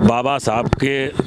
बाबा साहब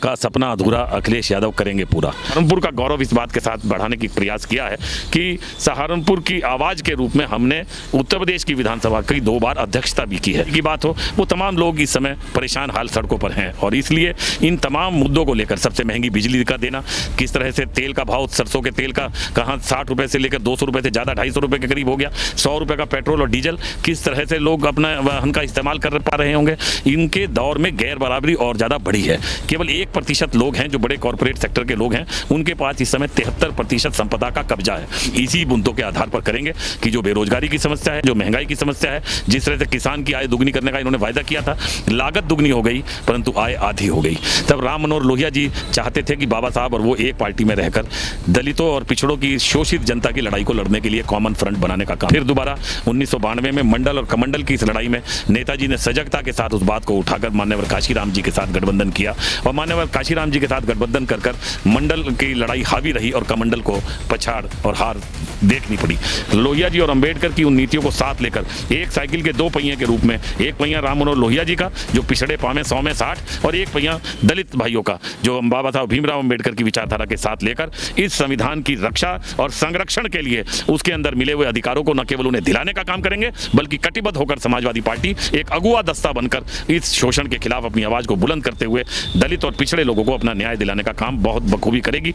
का सपना अधूरा अखिलेश यादव करेंगे पूरा। सहारनपुर का गौरव इस बात के साथ बढ़ाने की प्रयास किया है कि सहारनपुर की आवाज़ के रूप में हमने उत्तर प्रदेश की विधानसभा की 2 बार अध्यक्षता भी की है। की बात हो, वो तमाम लोग इस समय परेशान हाल सड़कों पर हैं और इसलिए इन तमाम मुद्दों को लेकर, सबसे महंगी बिजली का देना, किस तरह से तेल का भाव, सरसों के तेल का कहाँ 60 रुपये से लेकर 200 रुपये से ज़्यादा 250 रुपये के करीब हो गया, 100 रुपये का पेट्रोल और डीजल, किस तरह से लोग अपना वाहन का इस्तेमाल कर पा रहे होंगे। इनके दौर में गैर बराबरी और ज़्यादा बढ़ी है। केवल 1% लोग हैं जो बड़े कॉर्पोरेट सेक्टर के लोग हैं, उनके पास इस समय 73% संपदा का कब्जा है। इसी मुद्दों के आधार पर करेंगे कि जो बेरोजगारी की समस्या है, जो महंगाई की समस्या है, जिस तरह से किसान की आय दुगनी करने का इन्होंने वायदा किया था, लागत दुगनी हो गई परंतु आय आधी हो गई। तब राम मनोहर लोहिया जी चाहते थे कि बाबा साहब और वो एक पार्टी में रहकर दलितों और पिछड़ों की शोषित जनता की लड़ाई को लड़ने के लिए कॉमन फ्रंट बनाने का काम। फिर दोबारा 1992 में मंडल और कमंडल की इस लड़ाई में नेताजी ने सजगता के साथ उस बात को उठाकर मान्यवर काशीराम जी के साथ गठबंधन किया और मान्यवर काशीराम जी के साथ गठबंधन कर मंडल की लड़ाई हावी रही और कमंडल को पछाड़ और हार देखनी पड़ी। लोहिया जी और अंबेडकर की उन नीतियों को साथ लेकर एक साइकिल के 2 पहिए के रूप में, एक पहिया राम मनोहर लोहिया जी का जो पिछड़े पावे 100 में 60 और एक पहिया दलित भाइयों का जो बाबा साहब भीमराव अंबेडकर की विचारधारा के साथ लेकर इस संविधान की रक्षा और संरक्षण के लिए उसके अंदर मिले हुए अधिकारों को न केवल उन्हें दिलाने का काम करेंगे बल्कि कटिबद्ध होकर समाजवादी पार्टी एक अगुआ दस्ता बनकर इस शोषण के खिलाफ अपनी आवाज को बुलंद करते हुए दलित और पिछड़े लोगों को अपना न्याय दिलाने का काम बहुत बखूबी करेगी।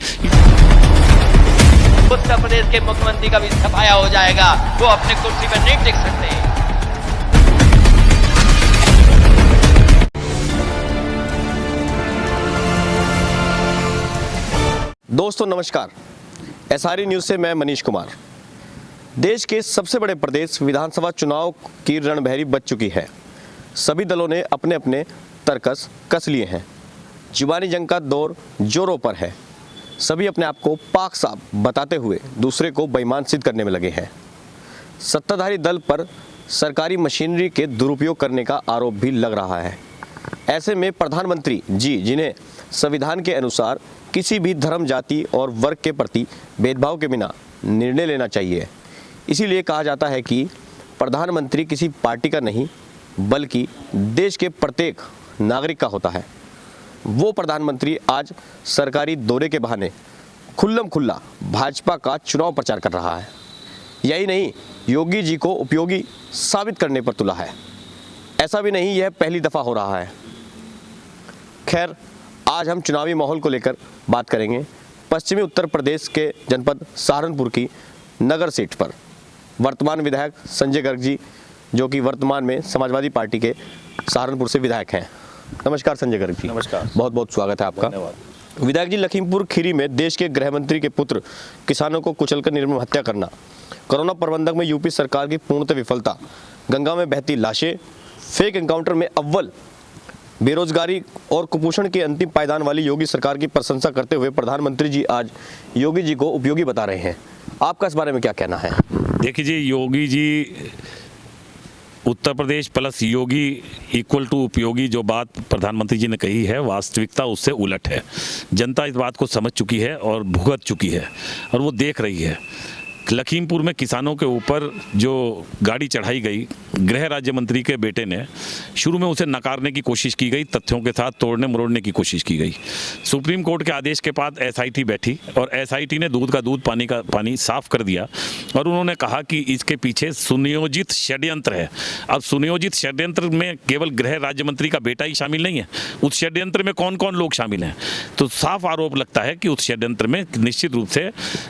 उत्तर प्रदेश के मुख्यमंत्री का भी सफाया हो जाएगा, वो अपने कुर्सी पर नहीं टिक सकते। दोस्तों नमस्कार, एसआरई न्यूज से मैं मनीष कुमार। देश के सबसे बड़े प्रदेश विधानसभा चुनाव की रणभेरी बज चुकी है। सभी दलों ने अपने अपने तरकस कस लिए हैं। जुबानी जंग का दौर जोरों पर है। सभी अपने आप को पाक साफ बताते हुए दूसरे को बेईमान सिद्ध करने में लगे हैं। सत्ताधारी दल पर सरकारी मशीनरी के दुरुपयोग करने का आरोप भी लग रहा है। ऐसे में प्रधानमंत्री जी, जिन्हें संविधान के अनुसार किसी भी धर्म, जाति और वर्ग के प्रति भेदभाव के बिना निर्णय लेना चाहिए, इसीलिए कहा जाता है कि प्रधानमंत्री किसी पार्टी का नहीं बल्कि देश के प्रत्येक नागरिक का होता है। वो प्रधानमंत्री आज सरकारी दौरे के बहाने खुल्लम खुल्ला भाजपा का चुनाव प्रचार कर रहा है। यही नहीं, योगी जी को उपयोगी साबित करने पर तुला है। ऐसा भी नहीं यह पहली दफ़ा हो रहा है। खैर, आज हम चुनावी माहौल को लेकर बात करेंगे पश्चिमी उत्तर प्रदेश के जनपद सहारनपुर की नगर सीट पर वर्तमान विधायक संजय गर्ग जी, जो कि वर्तमान में समाजवादी पार्टी के सहारनपुर से विधायक हैं। नमस्कार संजय गर्ग जी। नमस्कार, बहुत बहुत स्वागत है आपका। धन्यवाद। विधायक जी, लखीमपुर खीरी में देश के गृह मंत्री के पुत्र किसानों को कुचलकर निर्मम हत्या करना, कोरोना प्रबंधन में यूपी सरकार की पूर्णतः विफलता, गंगा में बहती लाशें, फेक एनकाउंटर में अव्वल, बेरोजगारी और कुपोषण के अंतिम पायदान वाली योगी सरकार की प्रशंसा करते हुए प्रधानमंत्री जी आज योगी जी को उपयोगी बता रहे हैं। आपका इस बारे में क्या कहना है? देखिए जी, Yogi ji Uttar Pradesh plus Yogi equal to उपयोगी, जो बात प्रधानमंत्री जी ने कही है वास्तविकता उससे उलट है। जनता इस बात को समझ चुकी है और भुगत चुकी है और वो देख रही है। लखीमपुर में किसानों के ऊपर जो गाड़ी चढ़ाई गई, गृह राज्य मंत्री के बेटे ने, शुरू में उसे नकारने की कोशिश की गई, तथ्यों के साथ तोड़ने मरोड़ने की कोशिश की गई। सुप्रीम कोर्ट के आदेश के बाद एसआईटी बैठी और एसआईटी ने दूध का दूध पानी का पानी साफ कर दिया और उन्होंने कहा कि इसके पीछे सुनियोजित षड्यंत्र है। अब सुनियोजित षड्यंत्र में केवल गृह राज्य मंत्री का बेटा ही शामिल नहीं है, उस षड्यंत्र में कौन कौन लोग शामिल हैं। तो साफ आरोप लगता है कि उस षड्यंत्र में निश्चित रूप से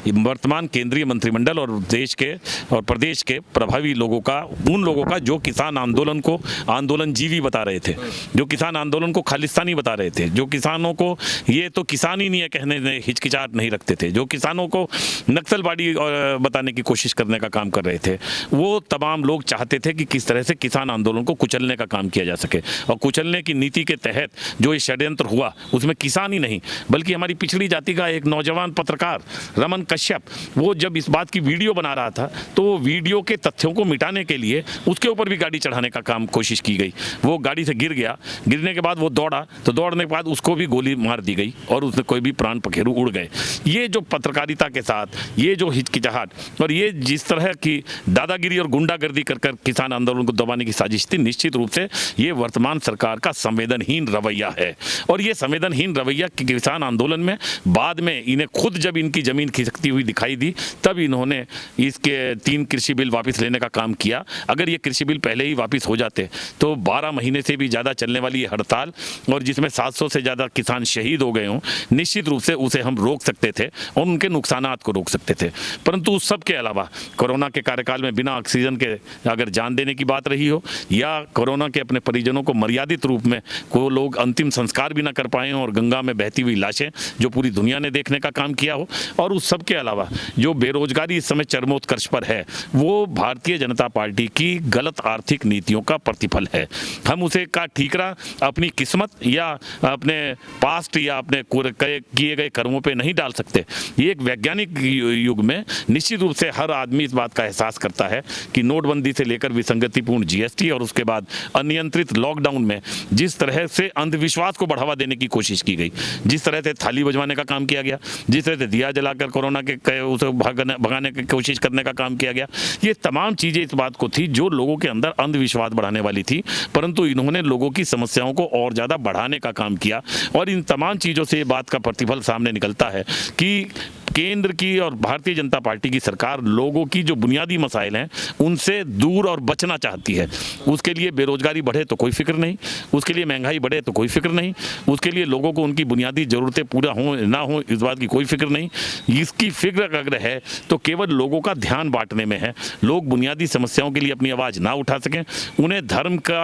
वर्तमान केंद्रीय मंत्रिमंडल और देश के और प्रदेश के प्रभावी लोगों का, उन लोगों का जो किसान आंदोलन को आंदोलनजीवी बता रहे थे, जो किसान आंदोलन को खालिस्तानी बता रहे थे, जो किसानों को ये तो किसान ही नहीं है कहने में हिचकिचाहट नहीं रखते थे, जो किसानों को नक्सलवादी बताने की कोशिश करने का काम कर रहे थे, वो तमाम लोग चाहते थे कि किस तरह से किसान आंदोलन को कुचलने का काम किया जा सके। और कुचलने की नीति के तहत जो ये षड्यंत्र हुआ उसमें किसान ही नहीं बल्कि हमारी पिछड़ी जाति का एक नौजवान पत्रकार रमन कश्यप, वो जब इस बात की वीडियो बना रहा था तो वो वीडियो के तथ्यों को मिटाने के लिए उसके ऊपर भी गाड़ी चढ़ाने का काम कोशिश की गई। वो गाड़ी से गिर गया, गिरने के बाद वो दौड़ा, तो दौड़ने के बाद उसको भी गोली मार दी गई और उसने कोई भी प्राण पखेरु उड़ गए। ये जो पत्रकारिता के साथ ये जो हिचकिचाहट और ये जिस तरह की दादागिरी और गुंडागर्दी कर किसान आंदोलन को दबाने की साजिश थी, निश्चित रूप से ये वर्तमान सरकार का संवेदनहीन रवैया है। और ये संवेदनहीन रवैया किसान आंदोलन में बाद में इन्हें खुद जब इनकी जमीन खिसकती हुई दिखाई दी तब इन्होंने इसके 3 कृषि बिल वापस लेने का काम किया। अगर ये कृषि बिल पहले ही वापस हो जाते तो 12 महीने से भी ज़्यादा चलने वाली ये हड़ताल और जिसमें 700 से ज़्यादा किसान शहीद हो गए हों, निश्चित रूप से उसे हम रोक सकते थे और उनके नुकसानात को रोक सकते थे। परंतु उस सब के अलावा कोरोना के कार्यकाल में बिना ऑक्सीजन के अगर जान देने की बात रही हो या कोरोना के अपने परिजनों को मर्यादित रूप में को लोग अंतिम संस्कार भी ना कर पाए हों और गंगा में बहती हुई लाशें जो पूरी दुनिया ने देखने का काम किया हो, और उस सब के अलावा जो बेरोजगारी इस समय चरमोत्कर्ष पर है वो भारतीय जनता पार्टी की गलत आर्थिक नीतियों का प्रतिफल है। हम उसे का ठीकरा अपनी किस्मत या अपने पास्ट या अपने किए गए कर्मों पे नहीं डाल सकते। ये एक वैज्ञानिक युग में निश्चित रूप से हर आदमी इस बात का एहसास करता है कि नोटबंदी से लेकर विसंगतिपूर्ण जीएसटी और उसके बाद अनियंत्रित लॉकडाउन में जिस तरह से अंधविश्वास को बढ़ावा देने की कोशिश की गई, जिस तरह से थाली बजवाने का काम किया गया, जिस तरह से दिया जलाकर कोरोना के उसे भगाने की कोशिश करने का काम किया गया, ये तमाम चीज़ें इस बात को थी जो लोगों के अंदर अंधविश्वास बढ़ाने वाली थी। परंतु इन्होंने लोगों की समस्याओं को और ज़्यादा बढ़ाने का काम किया और इन तमाम चीज़ों से ये बात का प्रतिफल सामने निकलता है कि केंद्र की और भारतीय जनता पार्टी की सरकार लोगों की जो बुनियादी मसाइल हैं उनसे दूर और बचना चाहती है। उसके लिए बेरोजगारी बढ़े तो कोई फिक्र नहीं, उसके लिए महंगाई बढ़े तो कोई फिक्र नहीं, उसके लिए लोगों को उनकी बुनियादी ज़रूरतें पूरा हों ना हो इस बात की कोई फिक्र नहीं। इसकी फिक्र अगर है तो केवल लोगों का ध्यान बांटने में है। लोग बुनियादी समस्याओं के लिए अपनी आवाज़ ना उठा सकें, उन्हें धर्म का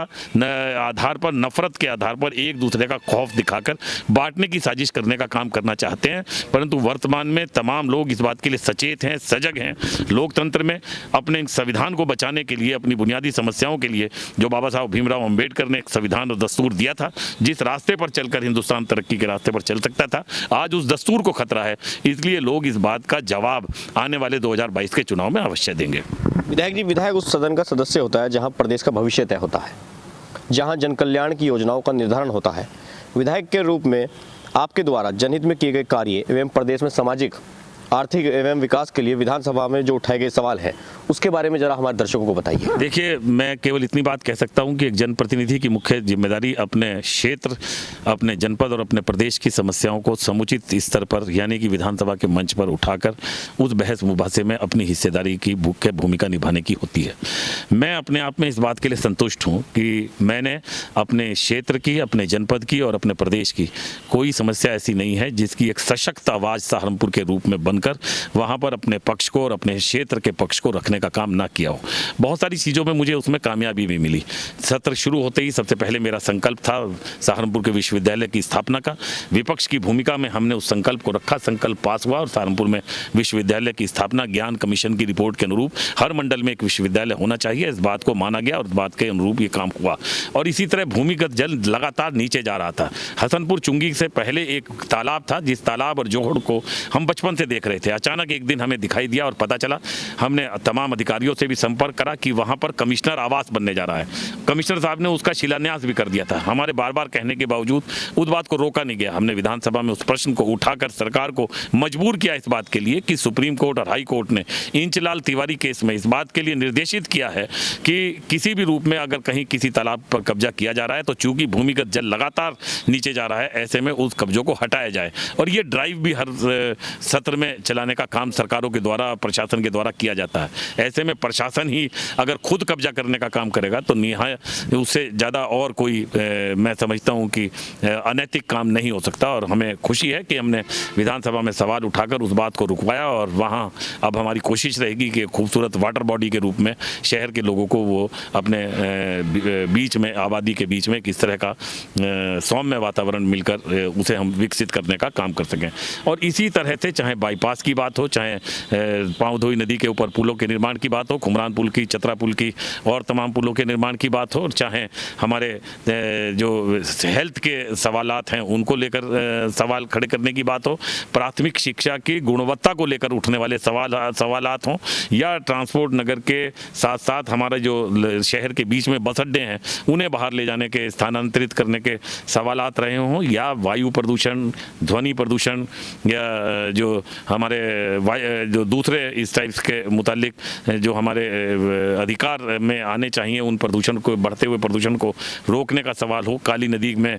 आधार पर, नफरत के आधार पर एक दूसरे का खौफ दिखाकर बांटने की साजिश करने का काम करना चाहते हैं। परंतु वर्तमान में तमाम लोग इस बात के लिए सचेत हैं, सजग हैं। लोकतंत्र में अपने संविधान को बचाने के लिए, अपनी बुनियादी समस्याओं के लिए जो बाबा साहब भीमराव अंबेडकर ने एक संविधान और दस्तूर दिया था, जिस रास्ते पर चलकर हिंदुस्तान तरक्की के रास्ते पर चल सकता था, आज उस दस्तूर को खतरा है। इसलिए लोग इस बात का जवाब आने वाले 2022 के चुनाव में अवश्य देंगे। विधायक जी, विधायक उस सदन का सदस्य होता है जहां प्रदेश का भविष्य तय होता है, जहां जन कल्याण की योजनाओं का निर्धारण होता है। विधायक के रूप में आपके द्वारा जनहित में किए गए कार्य एवं प्रदेश में सामाजिक, आर्थिक एवं विकास के लिए विधानसभा में जो उठाए गए सवाल है उसके बारे में जरा हमारे दर्शकों को बताइए। देखिए, मैं केवल इतनी बात कह सकता हूं कि एक जनप्रतिनिधि की मुख्य जिम्मेदारी अपने क्षेत्र, अपने जनपद और अपने प्रदेश की समस्याओं को समुचित स्तर पर यानी कि विधानसभा के मंच पर उठाकर उस बहस मुबासे में अपनी हिस्सेदारी की मुख्य भूमिका निभाने की होती है। मैं अपने आप में इस बात के लिए संतुष्ट हूँ कि मैंने अपने क्षेत्र की, अपने जनपद की और अपने प्रदेश की कोई समस्या ऐसी नहीं है जिसकी एक सशक्त आवाज़ सहारनपुर के रूप में कर वहां पर अपने पक्ष को और अपने क्षेत्र के पक्ष को रखने का काम ना किया हो। बहुत सारी चीज़ों में मुझे उसमें कामयाबी भी मिली। सत्र शुरू होते ही सबसे पहले मेरा संकल्प था सहारनपुर के विश्वविद्यालय की स्थापना का। विपक्ष की भूमिका में हमने उस संकल्प को रखा, संकल्प पास हुआ और सहारनपुर में विश्वविद्यालय की स्थापना ज्ञान कमीशन की रिपोर्ट के अनुरूप हर मंडल में एक विश्वविद्यालय होना चाहिए, इस बात को माना गया और इस बात के अनुरूप ये काम हुआ। और इसी तरह भूमिगत जल लगातार नीचे जा रहा था। हसनपुर चुंगी से पहले एक तालाब था, जिस तालाब और जोहड़ को हम बचपन से देख रहे थे। अचानक एक दिन हमें दिखाई दिया और पता चला, हमने तमाम अधिकारियों से भी संपर्क करा कि वहां पर कमिश्नर आवास बनने जा रहा है। कमिश्नर साहब ने उसका शिलान्यास भी कर दिया था। हमारे बार बार कहने के बावजूद उस बात को रोका नहीं गया। हमने विधानसभा में उस प्रश्न को उठाकर सरकार को मजबूर किया इस बात के लिए कि सुप्रीम कोर्ट और हाई कोर्ट ने इंचलाल तिवारी केस में इस बात के लिए निर्देशित किया है कि किसी भी रूप में अगर कहीं किसी तालाब पर कब्जा किया जा रहा है तो चूंकि भूमिगत जल लगातार नीचे जा रहा है, ऐसे में उस कब्जों को हटाया जाए। और ये ड्राइव भी हर सत्र में चलाने का काम सरकारों के द्वारा, प्रशासन के द्वारा किया जाता है। ऐसे में प्रशासन ही अगर खुद कब्जा करने का काम करेगा तो निहायत उससे ज़्यादा और कोई मैं समझता हूँ कि अनैतिक काम नहीं हो सकता। और हमें खुशी है कि हमने विधानसभा में सवाल उठाकर उस बात को रुकवाया और वहाँ अब हमारी कोशिश रहेगी कि खूबसूरत वाटर बॉडी के रूप में शहर के लोगों को वो अपने बीच में, आबादी के बीच में किस तरह का सौम्य वातावरण मिलकर उसे हम विकसित करने का काम कर सकें। और इसी तरह से चाहे बाईपास आवास की बात हो, चाहे पाँवधोई नदी के ऊपर पुलों के निर्माण की बात हो, खुमरान पुल की, चतरा पुल की और तमाम पुलों के निर्माण की बात हो, चाहे हमारे जो हेल्थ के सवालात हैं उनको लेकर सवाल खड़े करने की बात हो, प्राथमिक शिक्षा की गुणवत्ता को लेकर उठने वाले सवालात हों, या ट्रांसपोर्ट नगर के साथ साथ हमारे जो शहर के बीच में बस अड्डे हैं उन्हें बाहर ले जाने के, स्थानांतरित करने के सवालात रहे हों, या वायु प्रदूषण, ध्वनि प्रदूषण, या जो हमारे जो दूसरे इस टाइप्स के मुतालिक जो हमारे अधिकार में आने चाहिए उन प्रदूषण को, बढ़ते हुए प्रदूषण को रोकने का सवाल हो, काली नदी में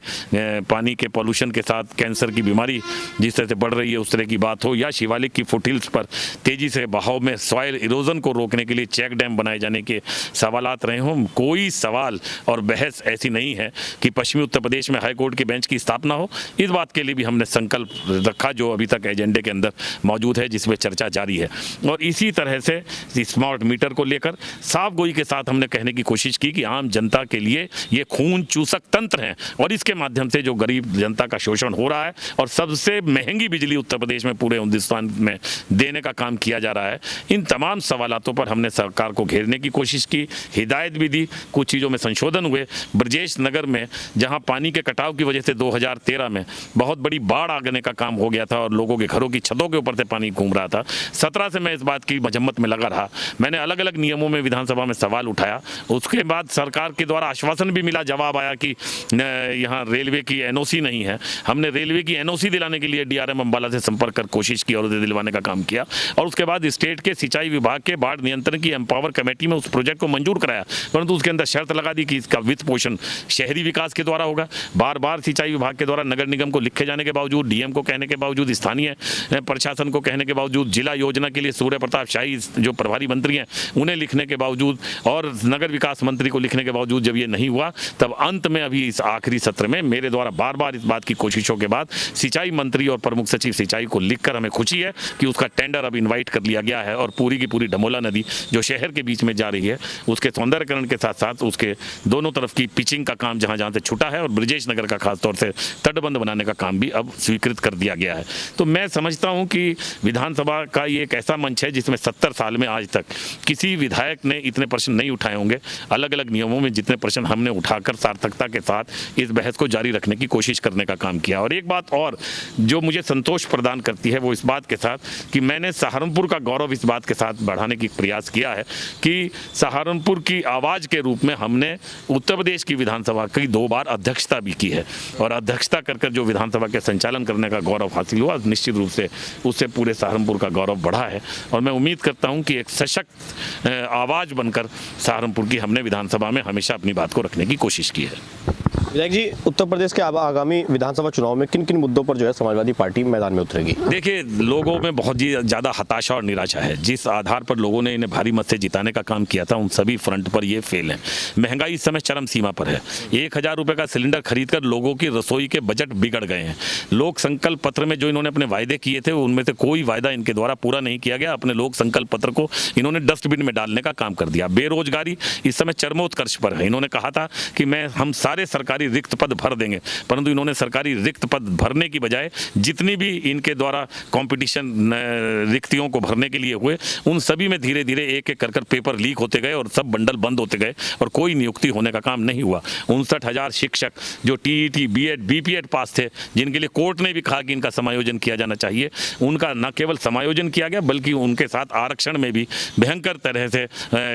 पानी के पॉल्यूशन के साथ कैंसर की बीमारी जिस तरह से बढ़ रही है उस तरह की बात हो, या शिवालिक की फुटहिल्स पर तेजी से बहाव में सॉइल इरोजन को रोकने के लिए चेक डैम बनाए जाने के सवालात रहे हों। कोई सवाल और बहस ऐसी नहीं है कि पश्चिमी उत्तर प्रदेश में हाई कोर्ट की बेंच की स्थापना हो। इस बात के लिए भी हमने संकल्प रखा जो अभी तक एजेंडे के अंदर मौजूद है, जिसमें चर्चा जारी है। और इसी तरह से स्मार्ट मीटर को लेकर साफ गोई के साथ हमने कहने की कोशिश की कि आम जनता के लिए ये खून चूसक तंत्र है और इसके माध्यम से जो गरीब जनता का शोषण हो रहा है और सबसे महंगी बिजली उत्तर प्रदेश में पूरे हिंदुस्तान में देने का काम किया जा रहा है, इन तमाम सवालातों पर हमने सरकार को घेरने की कोशिश की, हिदायत भी दी, कुछ चीज़ों में संशोधन हुए। ब्रजेश नगर में जहां पानी के कटाव की वजह से 2013 में बहुत बड़ी बाढ़ आने का काम हो गया था और लोगों के घरों की छतों के ऊपर से पानी घूम रहा था, 17 से मैं इस बात की मजम्मत में लगा रहा। मैंने अलग अलग नियमों में विधानसभा में सवाल उठाया, उसके बाद सरकार के द्वारा आश्वासन भी मिला, जवाब आया कि यहाँ रेलवे की एनओसी नहीं है। हमने रेलवे की एनओसी दिलाने के लिए डीआरएम अंबाला से संपर्क कर कोशिश की और उसे दिलवाने का काम किया, और उसके बाद स्टेट के सिंचाई विभाग के बाढ़ नियंत्रण की एम्पावर कमेटी में उस प्रोजेक्ट को मंजूर कराया, परंतु उसके अंदर शर्त लगा दी कि इसका वित्त पोषण शहरी विकास के द्वारा होगा। बार बार सिंचाई विभाग के द्वारा नगर निगम को लिखे जाने के बावजूद, डीएम को कहने के बावजूद, स्थानीय प्रशासन को कहने के बावजूद, जिला योजना के लिए सूर्य प्रताप शाही जो प्रभारी मंत्री हैं उन्हें लिखने के बावजूद और नगर विकास मंत्री को लिखने के बावजूद जब ये नहीं हुआ, तब अंत में अभी इस आखिरी सत्र में मेरे द्वारा बार बार इस बात की कोशिशों के बाद सिंचाई मंत्री और प्रमुख सचिव सिंचाई को लिखकर हमें खुशी है कि उसका टेंडर अब इनवाइट कर लिया गया है और पूरी की पूरी डमोला नदी जो शहर के बीच में जा रही है उसके सौंदर्यकरण के साथ साथ उसके दोनों तरफ की पिचिंग का काम जहां जहां से छूटा है और ब्रजेश नगर का खासतौर से तटबंध बनाने का काम भी अब स्वीकृत कर दिया गया है। तो मैं समझता हूं कि विधानसभा का ये एक ऐसा मंच है जिसमें 70 साल में आज तक किसी विधायक ने इतने प्रश्न नहीं उठाए होंगे। अलग अलग नियमों में जितने प्रश्न हमने उठाकर सार्थकता के साथ इस बहस को जारी रखने की कोशिश करने का काम किया। और एक बात और जो मुझे संतोष प्रदान करती है वो इस बात के साथ कि मैंने सहारनपुर का गौरव इस बात के साथ बढ़ाने की प्रयास किया है कि सहारनपुर की आवाज़ के रूप में हमने उत्तर प्रदेश की विधानसभा की 2 बार अध्यक्षता भी की है, और अध्यक्षता कर जो विधानसभा के संचालन करने का गौरव हासिल हुआ, निश्चित रूप से उससे पूरे सहारनपुर का गौरव बढ़ा है। और मैं उम्मीद करता हूं कि एक सशक्त आवाज़ बनकर सहारनपुर की हमने विधानसभा में हमेशा अपनी बात को रखने की कोशिश की है। विधायक जी, उत्तर प्रदेश के आगामी विधानसभा चुनाव में किन किन मुद्दों पर जो है समाजवादी पार्टी मैदान में उतरेगी? देखिए, लोगों में बहुत ही ज़्यादा हताशा और निराशा है। जिस आधार पर लोगों ने इन्हें भारी मत से जिताने का काम किया था उन सभी फ्रंट पर ये फेल है। महंगाई इस समय चरम सीमा पर है। 1000 रुपये का सिलेंडर खरीदकर लोगों की रसोई के बजट बिगड़ गए हैं। लोक संकल्प पत्र में जो इन्होंने अपने वायदे किए थे उनमें से कोई वायदा इनके द्वारा पूरा नहीं किया गया। अपने लोक संकल्प पत्र को इन्होंने डस्टबिन में डालने का काम कर दिया। बेरोजगारी इस समय चरमोत्कर्ष पर है। इन्होंने कहा था कि हम सारे सरकारी रिक्त पद भर देंगे, परंतु इन्होंने सरकारी रिक्त पद भरने की बजाय जितनी भी इनके द्वारा कंपटीशन रिक्तियों को भरने के लिए हुए उन सभी में धीरे धीरे एक एक कर पेपर लीक होते गए और सब बंडल बंद होते गए और कोई नियुक्ति होने का काम नहीं हुआ। 59,000 शिक्षक जो टीईटी, बीएड, बीपीएड पास थे, जिनके लिए कोर्ट ने भी कहा कि इनका समायोजन किया जाना चाहिए, उनका न केवल समायोजन किया गया बल्कि उनके साथ आरक्षण में भी भयंकर तरह से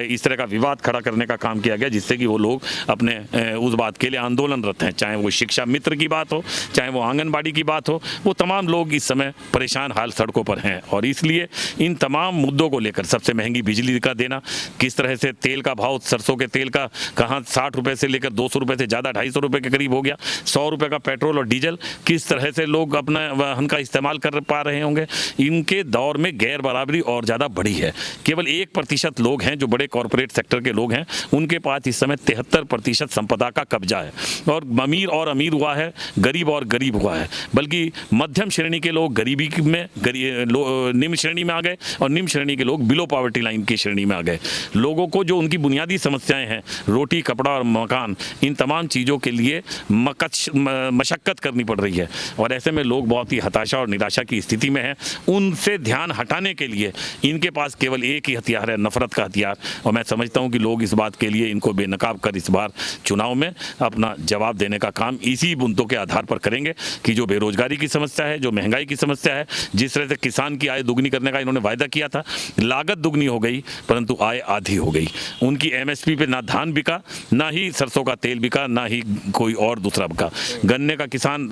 इस तरह का विवाद खड़ा करने का काम किया गया, जिससे कि वो लोग अपने उस बात के लिए आंदोलनरत हैं। चाहे वो शिक्षा मित्र की बात हो, चाहे वो आंगनबाड़ी की बात हो, वो तमाम लोग इस समय परेशान हाल सड़कों पर हैं। और इसलिए इन तमाम मुद्दों को लेकर, सबसे महंगी बिजली का देना, किस तरह से तेल का भाव, सरसों के तेल का कहाँ 60 रुपये से लेकर 200 रुपये से ज़्यादा 250 रुपये के करीब हो गया, 100 रुपये का पेट्रोल और डीजल किस तरह से लोग अपना वाहन का इस्तेमाल कर पा रहे होंगे। इनके दौर में गैर बराबरी और ज़्यादा बढ़ी है। केवल 1% लोग हैं जो बड़े कॉरपोरेट सेक्टर के लोग हैं, उनके पास इस समय 73% संपदा का कब्जा है। और अमीर हुआ है, गरीब और गरीब हुआ है, बल्कि मध्यम श्रेणी के लोग गरीबी में निम्न श्रेणी में आ गए और निम्न श्रेणी के लोग बिलो पॉवर्टी लाइन की श्रेणी में आ गए। लोगों को जो उनकी बुनियादी समस्याएं हैं, रोटी, कपड़ा और मकान, इन तमाम चीज़ों के लिए मशक्क़त करनी पड़ रही है और ऐसे में लोग बहुत ही हताशा और निराशा की स्थिति में हैं। उनसे ध्यान हटाने के लिए इनके पास केवल एक ही हथियार है, नफरत का हथियार। और मैं समझता हूं कि लोग इस बात के लिए इनको बेनकाब कर इस बार चुनाव में अपना जवाब देने का काम इसी बुंदों के आधार पर करेंगे कि जो बेरोजगारी की समस्या है, जो महंगाई की समस्या है, जिस तरह से किसान की आय दुगनी करने का इन्होंने वायदा किया था, लागत दुगनी हो गई परंतु आय आधी हो गई। उनकी MSP पे ना धान बिका, ना ही सरसों का तेल बिका, ना ही कोई और दूसरा बिका। गन्ने का किसान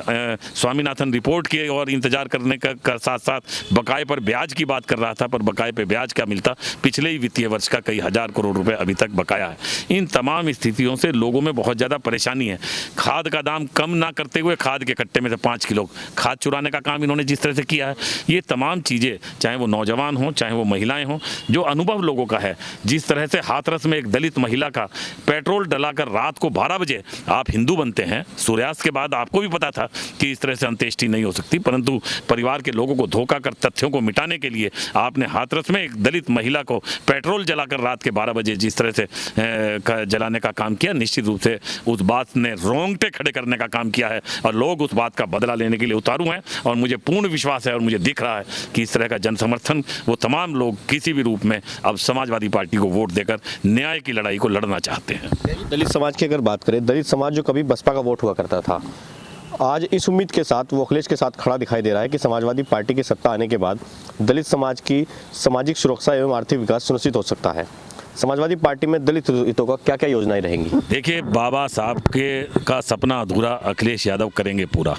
स्वामीनाथन रिपोर्ट के और इंतजार करने का साथ साथ बकाये पर ब्याज की बात कर रहा था, पर बकाये पे ब्याज क्या मिलता, पिछले ही वित्तीय वर्ष का कई हजार करोड़ रुपए अभी तक बकाया है। इन तमाम स्थितियों से लोगों में बहुत ज़्यादा परेशानी है। खाद का दाम कम ना करते हुए खाद के कट्टे में से 5 किलो खाद चुराने का काम इन्होंने जिस तरह से किया है, ये तमाम चीज़ें, चाहे वो नौजवान हों, चाहे वो महिलाएं हों, जो अनुभव लोगों का है, जिस तरह से हाथरस में एक दलित महिला का पेट्रोल डलाकर रात को 12 बजे, आप हिंदू बनते हैं, सूर्यास्त के बाद आपको भी पता था कि इस तरह से अंत्येष्टि नहीं हो सकती, परंतु परिवार के लोगों को धोखा कर तथ्यों को मिटाने के लिए आपने हाथरस में एक दलित महिला को पेट्रोल जलाकर रात के 12 बजे जिस तरह से जलाने का काम किया, निश्चित रूप से उस बात ने रोंगटे खड़े करने का काम किया है और लोग उस बात का बदला लेने के लिए उतारू हैं। और मुझे पूर्ण विश्वास है और मुझे दिख रहा है कि इस तरह का जन समर्थन वो तमाम लोग किसी भी रूप में अब समाजवादी पार्टी को वोट देकर न्याय की लड़ाई को लड़ना चाहते हैं। दलित समाज की अगर बात करें, दलित समाज जो कभी बसपा का वोट हुआ करता था, आज इस उम्मीद के साथ वो अखिलेश के साथ खड़ा दिखाई दे रहा है कि समाजवादी पार्टी की सत्ता आने के बाद दलित समाज की सामाजिक सुरक्षा एवं आर्थिक विकास सुनिश्चित हो सकता है। समाजवादी पार्टी में दलित हितों का क्या क्या योजनाएं रहेंगी? देखिए, बाबा साहब का सपना अधूरा अखिलेश यादव करेंगे पूरा।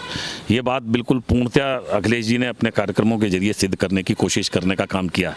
ये बात बिल्कुल पूर्णतया अखिलेश जी ने अपने कार्यक्रमों के जरिए सिद्ध करने की कोशिश करने का काम किया।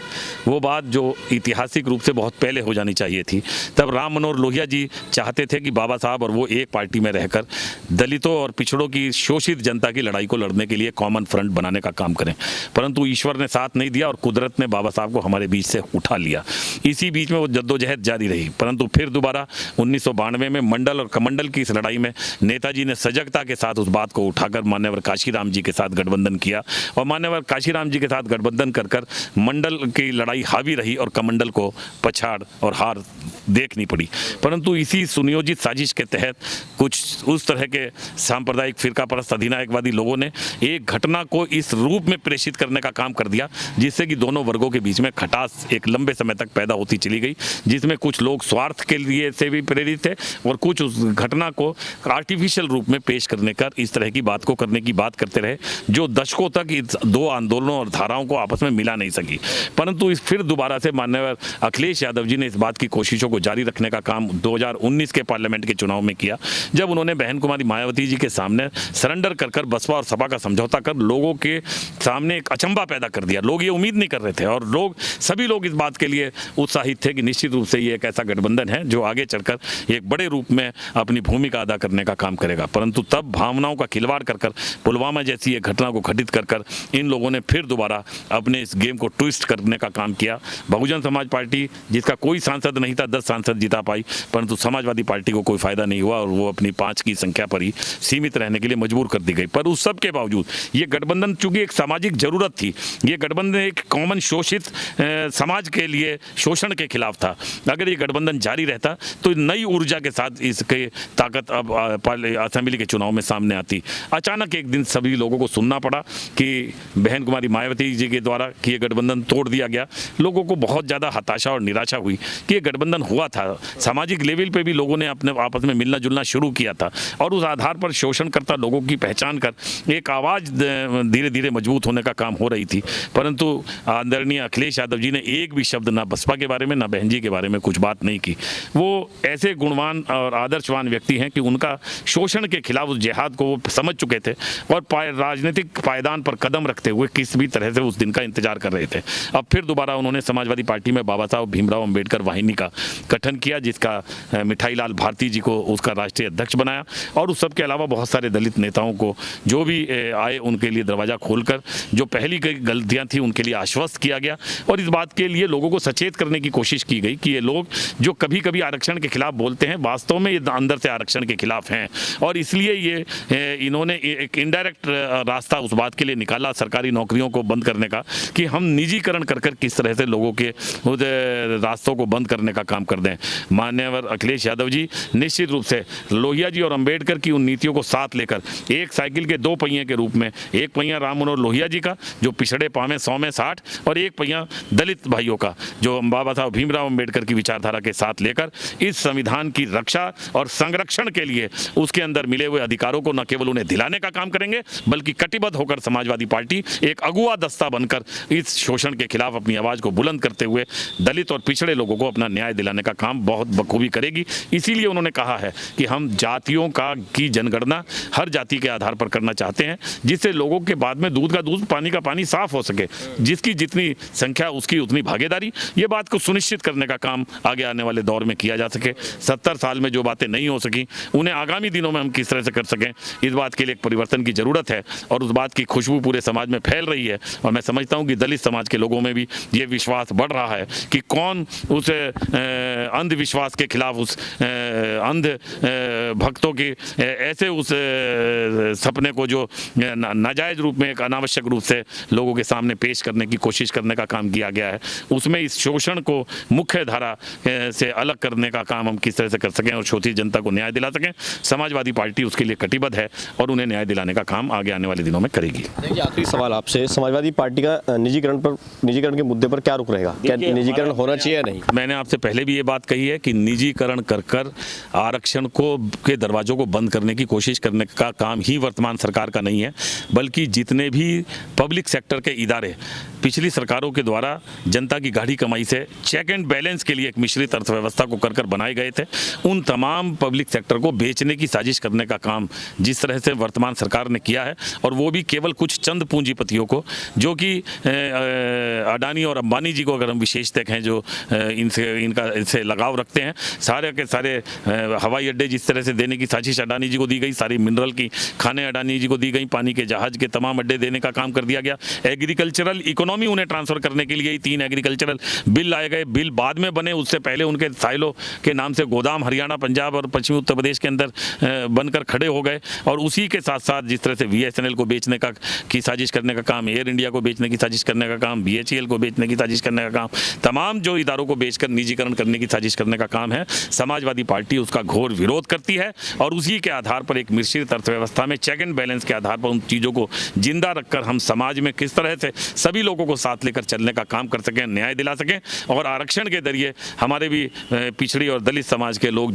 वो बात जो ऐतिहासिक रूप से बहुत पहले हो जानी चाहिए थी। तब राम मनोहर लोहिया जी चाहते थे कि बाबा साहब और वो एक पार्टी में रहकर दलितों और पिछड़ों की शोषित जनता की लड़ाई को लड़ने के लिए कॉमन फ्रंट बनाने का काम करें, परंतु ईश्वर ने साथ नहीं दिया और कुदरत ने बाबा साहब को हमारे बीच से उठा लिया। इसी बीच में वो जद्दोजहद जारी रही, परंतु फिर दोबारा 1992 में मंडल और कमंडल की इस लड़ाई में नेताजी ने सजगता के साथ उस बात को उठाकर मान्यवर काशीराम जी के साथ गठबंधन किया और मान्यवर काशीराम जी के साथ गठबंधन कर मंडल की लड़ाई हावी रही और कमंडल को पछाड़ और हार देखनी पड़ी। परंतु इसी सुनियोजित साजिश के तहत कुछ उस तरह के सांप्रदायिक फिरकापरस्त अधिनायकवादी लोगों ने एक घटना को इस रूप में प्रेषित करने का काम कर दिया जिससे कि दोनों वर्गों के बीच में खटास एक लंबे समय तक पैदा होती चली गई, जिसमें कुछ लोग स्वार्थ के लिए से भी प्रेरित थे और कुछ उस घटना को आर्टिफिशियल रूप में पेश करने का इस तरह की बात को करने की बात करते रहे, जो दशकों तक इस दो आंदोलनों और धाराओं को आपस में मिला नहीं सकी। परंतु इस फिर दोबारा से माननीय अखिलेश यादव जी ने इस बात की कोशिशों को जारी रखने का काम 2019 के पार्लियामेंट के चुनाव में किया, जब उन्होंने बहन कुमारी मायावती जी के सामने सरेंडर कर बसपा और सपा का समझौता कर लोगों के सामने एक अचंभा पैदा कर दिया। लोग ये उम्मीद नहीं कर रहे थे और सभी लोग इस बात के लिए उत्साहित थे कि निश्चित रूप से ये एक ऐसा गठबंधन है जो आगे चलकर एक बड़े रूप में अपनी भूमिका अदा करने का काम करेगा। परंतु तब भावनाओं का खिलवाड़ कर पुलवामा जैसी एक घटना को घटित कर इन लोगों ने फिर दोबारा अपने इस गेम को ट्विस्ट करने का काम किया। बहुजन समाज पार्टी जिसका कोई सांसद नहीं था 10 सांसद जिता पाई, परंतु समाजवादी पार्टी को कोई फायदा नहीं हुआ और वो अपनी 5 की संख्या पर ही सीमित रहने के लिए मजबूर कर दी गई। पर उस सब के बावजूद ये गठबंधन चूंकि एक सामाजिक जरूरत थी, ये गठबंधन एक कॉमन शोषित समाज के लिए शोषण के खिलाफ था। अगर ये गठबंधन जारी रहता तो नई ऊर्जा के साथ इसके ताकत अब असेंबली के चुनाव में सामने आती। अचानक एक दिन सभी लोगों को सुनना पड़ा कि बहन कुमारी मायावती जी के द्वारा कि ये गठबंधन तोड़ दिया गया। लोगों को बहुत ज़्यादा हताशा और निराशा हुई कि ये गठबंधन हुआ था। सामाजिक लेवल पे भी लोगों ने अपने आपस में मिलना जुलना शुरू किया था और उस आधार पर शोषणकर्ता लोगों की पहचान कर एक आवाज़ धीरे धीरे मजबूत होने का काम हो रही थी। परंतु आदरणीय अखिलेश यादव जी ने एक भी शब्द ना बसपा के बारे में ना बहन जी के बारे में कुछ बात नहीं की। वो ऐसे गुणवान और आदर्शवान व्यक्ति हैं कि उनका शोषण के खिलाफ उस जिहाद को वो समझ चुके थे और राजनीतिक पायदान पर कदम रखते हुए किस भी तरह से उस दिन का इंतजार कर रहे थे। अब फिर दोबारा उन्होंने समाजवादी पार्टी में बाबा साहब भीमराव अंबेडकर वाहिनी का गठन किया, जिसका मिठाई लाल भारती जी को उसका राष्ट्रीय अध्यक्ष बनाया, और उस सब के अलावा बहुत सारे दलित नेताओं को जो भी आए उनके लिए दरवाज़ा खोलकर जो पहली कई गलतियाँ थी उनके लिए आश्वस्त किया गया, और इस बात के लिए लोगों को सचेत करने की कोशिश की गई कि ये लोग जो कभी कभी आरक्षण के खिलाफ बोलते हैं वास्तव में ये अंदर से आरक्षण के खिलाफ हैं, और इसलिए ये इन्होंने एक इनडायरेक्ट रास्ता उस बात के लिए निकाला सरकारी नौकरियों को बंद करने का कि हम निजीकरण कर किस तरह से लोगों के रास्तों को बंद करने का काम कर दें। मान्यवर अखिलेश यादव जी निश्चित रूप से लोहिया जी और अंबेडकर की उन नीतियों को साथ लेकर एक साइकिल के दो पहिए के रूप में, एक पहिया राम मनोहर लोहिया जी का जो पिछड़े पावे 100 में 60, और एक पहिया दलित भाइयों का जो बाबा साहब भीमराव अंबेडकर की विचारधारा के साथ लेकर इस संविधान की रक्षा और संरक्षण के लिए उसके अंदर मिले हुए अधिकारों को न केवल उन्हें दिलाने का काम करेंगे बल्कि कटिबद्ध होकर समाजवादी पार्टी एक अगुआ दस्ता बनकर इस शोषण के खिलाफ अपनी आवाज को बुलंद करते हुए दलित और पिछड़े लोगों को अपना न्याय दिलाने का काम बहुत बखूबी करेगी। इसीलिए उन्होंने कहा है कि हम जातियों की जनगणना हर जाति के आधार पर करना चाहते हैं, जिससे लोगों के बाद में दूध का दूध पानी का पानी साफ हो सके, जिसकी जितनी संख्या उसकी उतनी भागीदारी, ये बात को सुनिश्चित करने का काम आगे आने वाले दौर में किया जा सके। 70 साल में जो बातें नहीं हो सकी उन्हें आगामी दिनों में हम किस तरह से कर सकें, इस बात के लिए एक परिवर्तन की जरूरत है, और उस बात की खुशबू पूरे समाज में फैल रही है। और मैं समझता हूं कि दलित समाज के लोगों में भी ये विश्वास बढ़ रहा है कि कौन उस अंधविश्वास के खिलाफ, उस अंध भक्तों के ऐसे उस सपने को जो नाजायज रूप में एक अनावश्यक रूप से लोगों के सामने पेश करने की कोशिश करने का काम किया गया है, उसमें इस शोषण को मुख्य धारा से अलग करने का काम हम किस तरह से कर सकें और शोषित जनता को न्याय दिला सकें। समाजवादी पार्टी उसके लिए कटिबद्ध है और उन्हें न्याय दिलाने का काम आगे आने वाले दिनों में करेगी। देखिए, आखिरी सवाल आपसे, समाजवादी पार्टी का निजीकरण के मुद्दे पर क्या रुख रहेगा? क्या निजीकरण होना चाहिए या नहीं? मैंने आपसे पहले भी ये बात कही है कि निजीकरण कर आरक्षण के दरवाजों को बंद करने की कोशिश करने का काम ही वर्तमान सरकार का नहीं है, बल्कि जितने भी पब्लिक सेक्टर के इदारे पिछली सरकारों के द्वारा जनता की गाढ़ी कमाई से चेक एंड बैलेंस के लिए एक मिश्रित अर्थव्यवस्था को कर बनाए गए थे, उन तमाम पब्लिक सेक्टर को बेचने की साजिश करने का काम जिस तरह से वर्तमान सरकार ने किया है, और वो भी केवल कुछ चंद पूंजीपतियों को, जो कि अडानी और अंबानी जी को अगर हम विशेष देखें, जो इनसे लगाव रखते हैं, सारे के सारे हवाई अड्डे जिस तरह से देने की साजिश अडानी जी को दी गई, सारी मिनरल की खाने अडानी जी को दी गई, पानी के जहाज के तमाम अड्डे देने का काम कर दिया गया। एग्रीकल्चरल इकोनॉमी उन्हें ट्रांसफर करने के लिए 3 एग्रीकल्चरल बिल लाए गए, बिल बाद में बने, उससे पहले उनके साइलो के नाम से गोदाम हरियाणा, पंजाब और पश्चिमी उत्तर प्रदेश के अंदर बनकर खड़े हो गए, और उसी के साथ साथ जिस तरह से BSNL को बेचने की साजिश करने का काम, एयर इंडिया को बेचने की साजिश करने का काम, BHEL को बेचने की साजिश करने का काम, तमाम जो इदारों को बेचकर निजीकरण करने की साजिश करने का काम है, समाजवादी पार्टी उसका घोर विरोध करती है, और उसी के आधार पर एक मिश्रित अर्थव्यवस्था में चेक एंड बैलेंस के आधार पर उन चीज़ों को जिंदा रखकर हम समाज में किस तरह से सभी लोगों को साथ लेकर चलने का काम कर सकें, न्याय दिला सकें, और आरक्षण के जरिए हमारे भी पिछड़ी और दलित समाज के लोग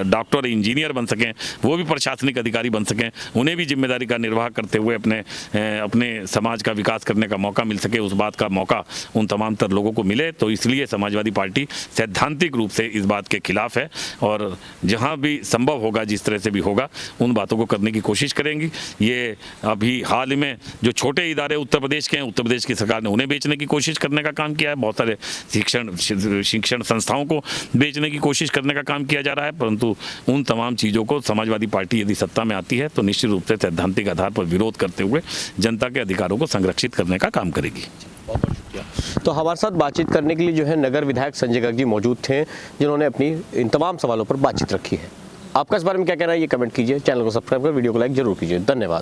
डॉक्टर इंजीनियर बन सकें, वो भी प्रशासनिक अधिकारी बन सकें, उन्हें भी जिम्मेदारी का निर्वाह करते हुए अपने समाज का विकास करने का मौका मिल सके, उस बात का मौका उन तमाम तर लोगों को मिले। तो इसलिए समाजवादी पार्टी सैद्धांतिक रूप से इस बात के खिलाफ है, और जहां भी संभव होगा, जिस तरह से भी होगा, उन बातों को करने की कोशिश करेंगी। ये अभी हाल में जो छोटे इदारे उत्तर प्रदेश के हैं, उत्तर प्रदेश की सरकार ने उन्हें बेचने की कोशिश करने का काम किया है, बहुत सारे शिक्षण संस्थाओं को बेचने की कोशिश करने का काम किया जा रहा है, परंतु उन तमाम चीज़ों को समाजवादी पार्टी यदि सत्ता में आती है तो निश्चित रूप से सैद्धांतिक आधार पर विरोध करते हुए जनता के अधिकारों को संरक्षित करने का काम करेगी। तो हमारे साथ बातचीत करने के लिए जो है नगर विधायक संजय गर्ग जी मौजूद थे, जिन्होंने अपनी इन तमाम सवालों पर बातचीत रखी है। आपका इस बारे में क्या कहना है, ये कमेंट कीजिए, चैनल को सब्सक्राइब कर वीडियो को लाइक जरूर कीजिए। धन्यवाद।